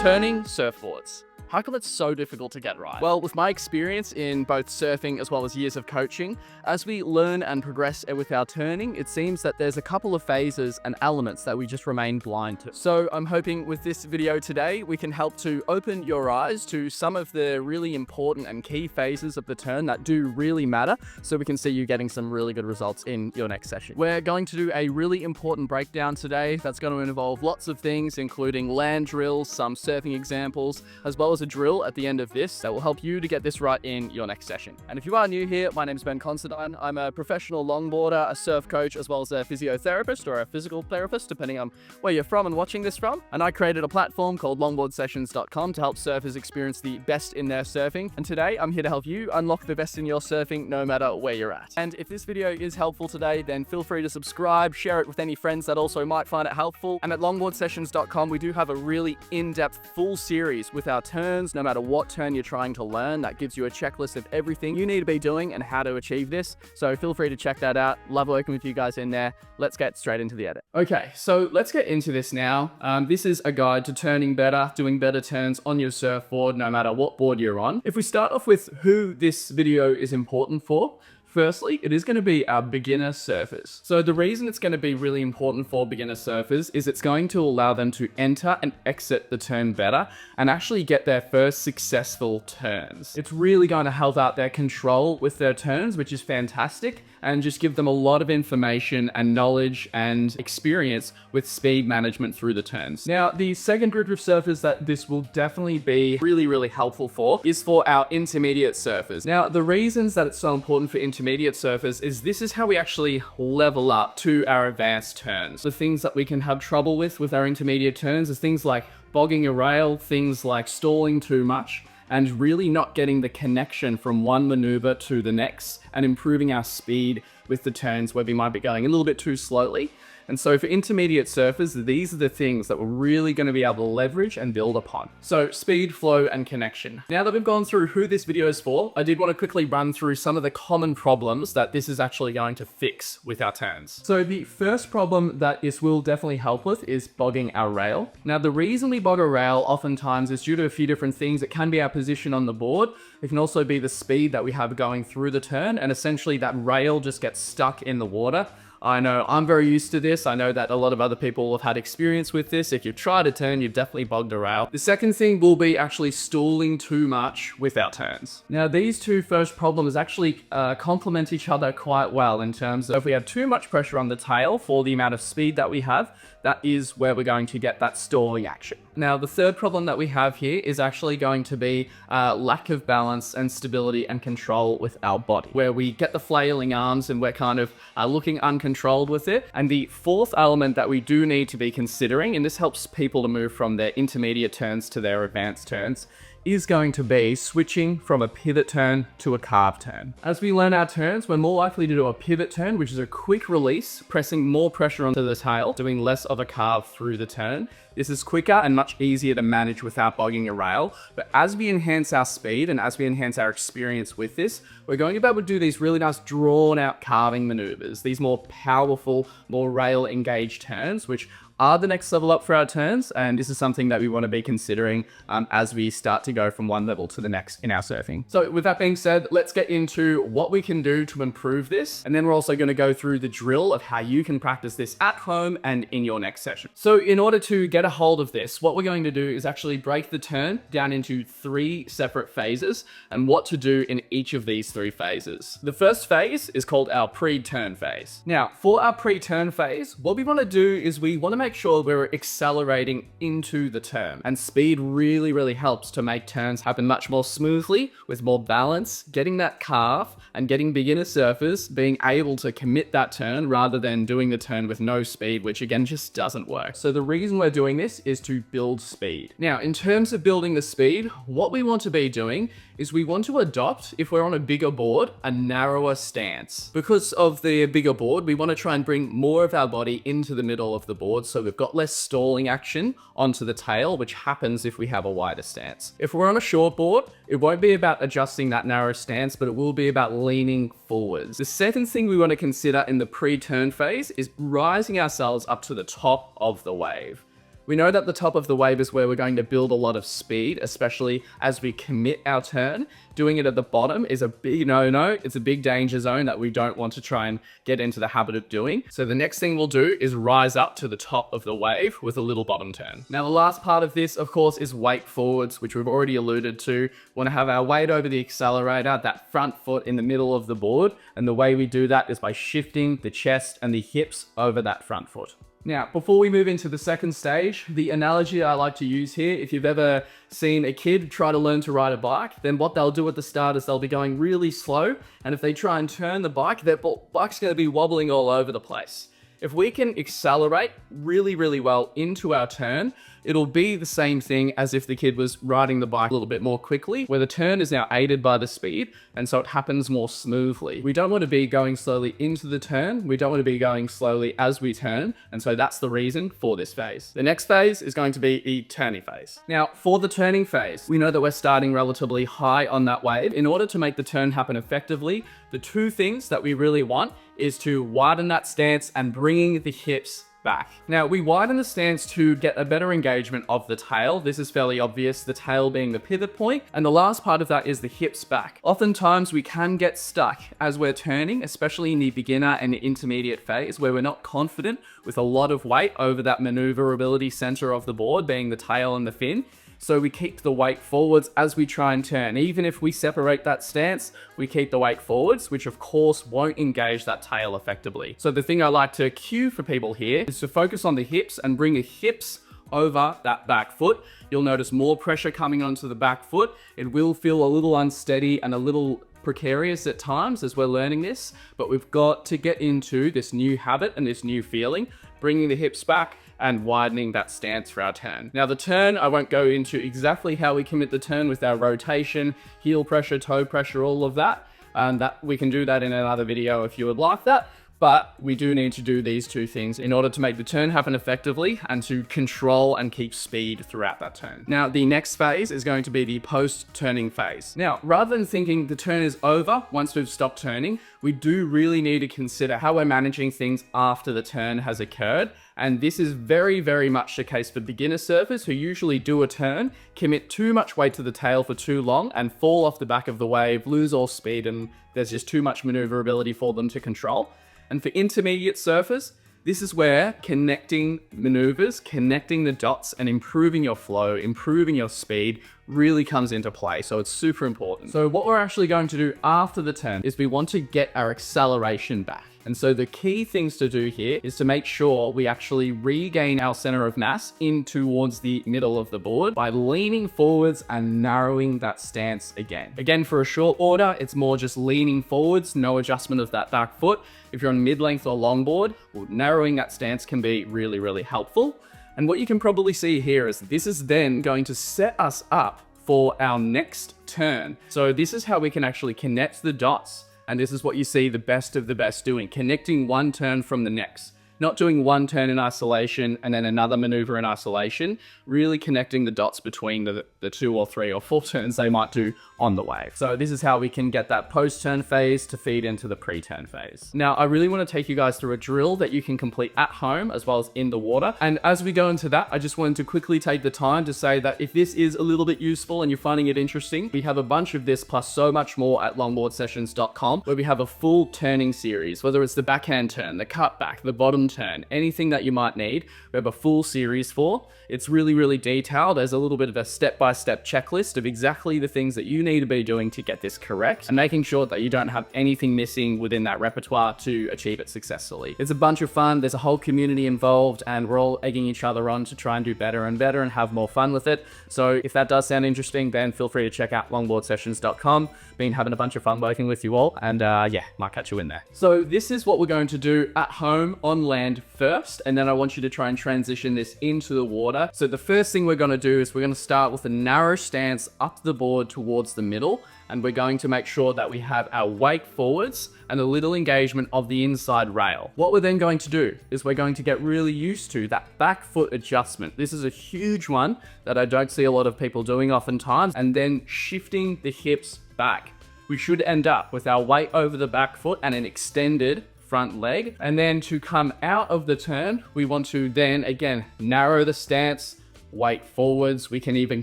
Turning surfboards. How come it's so difficult to get right? Well, with my experience in both surfing as well as years of coaching, as we learn and progress with our turning, it seems that there's a couple of phases and elements that we just remain blind to. So I'm hoping with this video today, we can help to open your eyes to some of the really important and key phases of the turn that do really matter, so we can see you getting some really good results in your next session. We're going to do a really important breakdown today that's going to involve lots of things, including land drills, some surfing examples, as well as a drill at the end of this that will help you to get this right in your next session. And if you are new here, my name is Considine. I'm a professional longboarder, a surf coach, as well as a physiotherapist or a physical therapist, depending on where you're from and watching this from. And I created a platform called longboardsessions.com to help surfers experience the best in their surfing. And today I'm here to help you unlock the best in your surfing no matter where you're at. And if this video is helpful today, then feel free to subscribe, share it with any friends that also might find it helpful. And at longboardsessions.com, we do have a really in-depth full series with our turns, no matter what turn you're trying to learn. That gives you a checklist of everything you need to be doing and how to achieve this. So feel free to check that out. Love working with you guys in there. Let's get straight into the edit. Okay, so let's get into this now. This is a guide to turning better, doing better turns on your surfboard, no matter what board you're on. If we start off with who this video is important for, firstly, it is going to be our beginner surfers. So the reason it's going to be really important for beginner surfers is it's going to allow them to enter and exit the turn better and actually get their first successful turns. It's really going to help out their control with their turns, which is fantastic, and just give them a lot of information and knowledge and experience with speed management through the turns. Now, the second group of surfers that this will definitely be really helpful for is for our intermediate surfers. Now, the reasons that it's so important for intermediate surfers is this is how we actually level up to our advanced turns. The things that we can have trouble with our intermediate turns is things like bogging a rail, things like stalling too much, and really not getting the connection from one maneuver to the next and improving our speed with the turns where we might be going a little bit too slowly. And so for intermediate surfers, these are the things that we're really going to be able to leverage and build upon. So speed, flow, and connection. Now that we've gone through who this video is for, I did want to quickly run through some of the common problems that this is actually going to fix with our turns. So the first problem that this will definitely help with is bogging our rail. Now the reason we bog a rail oftentimes is due to a few different things. It can be our position on the board. It can also be the speed that we have going through the turn, and essentially that rail just gets stuck in the water. I know I'm very used to this. I know that a lot of other people have had experience with this. If you've tried a turn, you've definitely bogged a rail. The second thing will be actually stalling too much with our turns. Now, these two first problems actually complement each other quite well in terms of if we have too much pressure on the tail for the amount of speed that we have, that is where we're going to get that stalling action. Now, the third problem that we have here is actually going to be lack of balance and stability and control with our body, where we get the flailing arms and we're kind of looking uncontrolled with it. And the fourth element that we do need to be considering, and this helps people to move from their intermediate turns to their advanced turns, is going to be switching from a pivot turn to a carve turn. As we learn our turns, we're more likely to do a pivot turn, which is a quick release, pressing more pressure onto the tail, doing less of a carve through the turn. This is quicker and much easier to manage without bogging a rail. But as we enhance our speed and as we enhance our experience with this, we're going to be able to do these really nice drawn out carving maneuvers, these more powerful, more rail engaged turns, which are the next level up for our turns, and this is something that we want to be considering as we start to go from one level to the next in our surfing. So with that being said, let's get into what we can do to improve this, and then we're also going to go through the drill of how you can practice this at home and in your next session. So in order to get a hold of this, what we're going to do is actually break the turn down into 3 separate phases and what to do in each of these 3 phases. The first phase is called our pre-turn phase. Now, for our pre-turn phase, what we want to do is we want to make sure we're accelerating into the turn, and speed really helps to make turns happen much more smoothly with more balance, getting that carve and getting beginner surfers being able to commit that turn rather than doing the turn with no speed, which again just doesn't work. So the reason we're doing this is to build speed. Now, in terms of building the speed, what we want to be doing is we want to adopt, if we're on a bigger board, a narrower stance. Because of the bigger board, we want to try and bring more of our body into the middle of the board, so we've got less stalling action onto the tail, which happens if we have a wider stance. If we're on a short board, it won't be about adjusting that narrow stance, but it will be about leaning forwards. The second thing we want to consider in the pre-turn phase is rising ourselves up to the top of the wave. We know that the top of the wave is where we're going to build a lot of speed, especially as we commit our turn. Doing it at the bottom is a big no-no. It's a big danger zone that we don't want to try and get into the habit of doing. So the next thing we'll do is rise up to the top of the wave with a little bottom turn. Now, the last part of this, of course, is weight forwards, which we've already alluded to. We want to have our weight over the accelerator, that front foot in the middle of the board. And the way we do that is by shifting the chest and the hips over that front foot. Now, before we move into the second stage, the analogy I like to use here, if you've ever seen a kid try to learn to ride a bike, then what they'll do at the start is they'll be going really slow. And if they try and turn the bike, their bike's going to be wobbling all over the place. If we can accelerate really, really well into our turn, it'll be the same thing as if the kid was riding the bike a little bit more quickly, where the turn is now aided by the speed, and so it happens more smoothly. We don't want to be going slowly into the turn. We don't want to be going slowly as we turn, and so that's the reason for this phase. The next phase is going to be the turning phase. Now, for the turning phase, we know that we're starting relatively high on that wave. In order to make the turn happen effectively, the two things that we really want is to widen that stance and bringing the hips back. Now, we widen the stance to get a better engagement of the tail. This is fairly obvious, the tail being the pivot point. And the last part of that is the hips back. Oftentimes we can get stuck as we're turning, especially in the beginner and the intermediate phase, where we're not confident with a lot of weight over that maneuverability center of the board, being the tail and the fin. So we keep the weight forwards as we try and turn. Even if we separate that stance, we keep the weight forwards, which of course won't engage that tail effectively. So the thing I like to cue for people here is to focus on the hips and bring the hips over that back foot. You'll notice more pressure coming onto the back foot. It will feel a little unsteady and a little precarious at times as we're learning this, but we've got to get into this new habit and this new feeling, bringing the hips back and widening that stance for our turn. Now the turn, I won't go into exactly how we commit the turn with our rotation, heel pressure, toe pressure, all of that. And that we can do that in another video if you would like that. But we do need to do these two things in order to make the turn happen effectively and to control and keep speed throughout that turn. Now, the next phase is going to be the post-turning phase. Now, rather than thinking the turn is over once we've stopped turning, we do really need to consider how we're managing things after the turn has occurred. And this is very, very much the case for beginner surfers who usually do a turn, commit too much weight to the tail for too long and fall off the back of the wave, lose all speed, and there's just too much maneuverability for them to control. And for intermediate surfers, this is where connecting maneuvers, connecting the dots and improving your flow, improving your speed really comes into play. So it's super important. So what we're actually going to do after the turn is we want to get our acceleration back. And so the key things to do here is to make sure we actually regain our center of mass in towards the middle of the board by leaning forwards and narrowing that stance again. Again, for a short boarder, it's more just leaning forwards, no adjustment of that back foot. If you're on mid-length or longboard, well, narrowing that stance can be really, really helpful. And what you can probably see here is this is then going to set us up for our next turn. So this is how we can actually connect the dots. And this is what you see the best of the best doing, connecting one turn from the next. Not doing one turn in isolation and then another maneuver in isolation, really connecting the dots between the 2 or 3 or 4 turns they might do on the wave. So this is how we can get that post-turn phase to feed into the pre-turn phase. Now, I really want to take you guys through a drill that you can complete at home as well as in the water. And as we go into that, I just wanted to quickly take the time to say that if this is a little bit useful and you're finding it interesting, we have a bunch of this plus so much more at longboardsessions.com, where we have a full turning series, whether it's the backhand turn, the cutback, the bottom turn, anything that you might need, we have a full series for. It's really, really detailed. There's a little bit of a step-by-step checklist of exactly the things that you need to be doing to get this correct and making sure that you don't have anything missing within that repertoire to achieve it successfully. It's a bunch of fun. There's a whole community involved and we're all egging each other on to try and do better and better and have more fun with it. So if that does sound interesting, then feel free to check out longboardsessions.com. Been having a bunch of fun working with you all, and yeah, might catch you in there. So this is what we're going to do at home on land first, and then I want you to try and transition this into the water. So the first thing we're going to do is we're going to start with a narrow stance up the board towards the middle, and we're going to make sure that we have our weight forwards and a little engagement of the inside rail. What we're then going to do is we're going to get really used to that back foot adjustment. This is a huge one that I don't see a lot of people doing oftentimes, and then shifting the hips back. We should end up with our weight over the back foot and an extended front leg. And then to come out of the turn, we want to then, again, narrow the stance, weight forwards. We can even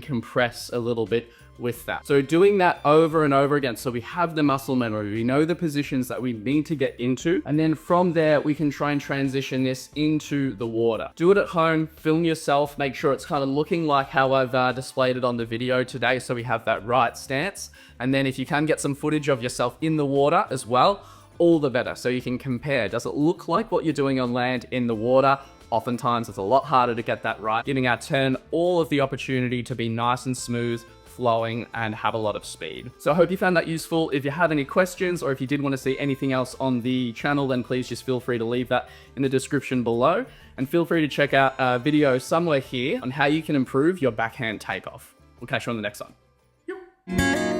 compress a little bit with that. So doing that over and over again, so we have the muscle memory, we know the positions that we need to get into, and then from there we can try and transition this into the water. Do it at home, film yourself, make sure it's kind of looking like how I've displayed it on the video today, so we have that right stance. And then if you can get some footage of yourself in the water as well, all the better, so you can compare. Does it look like what you're doing on land in the water? Oftentimes it's a lot harder to get that right, giving our turn all of the opportunity to be nice and smooth, flowing, and have a lot of speed. So I hope you found that useful. If you have any questions, or if you did want to see anything else on the channel, then please just feel free to leave that in the description below. And feel free to check out a video somewhere here on how you can improve your backhand takeoff. We'll catch you on the next one. Yep.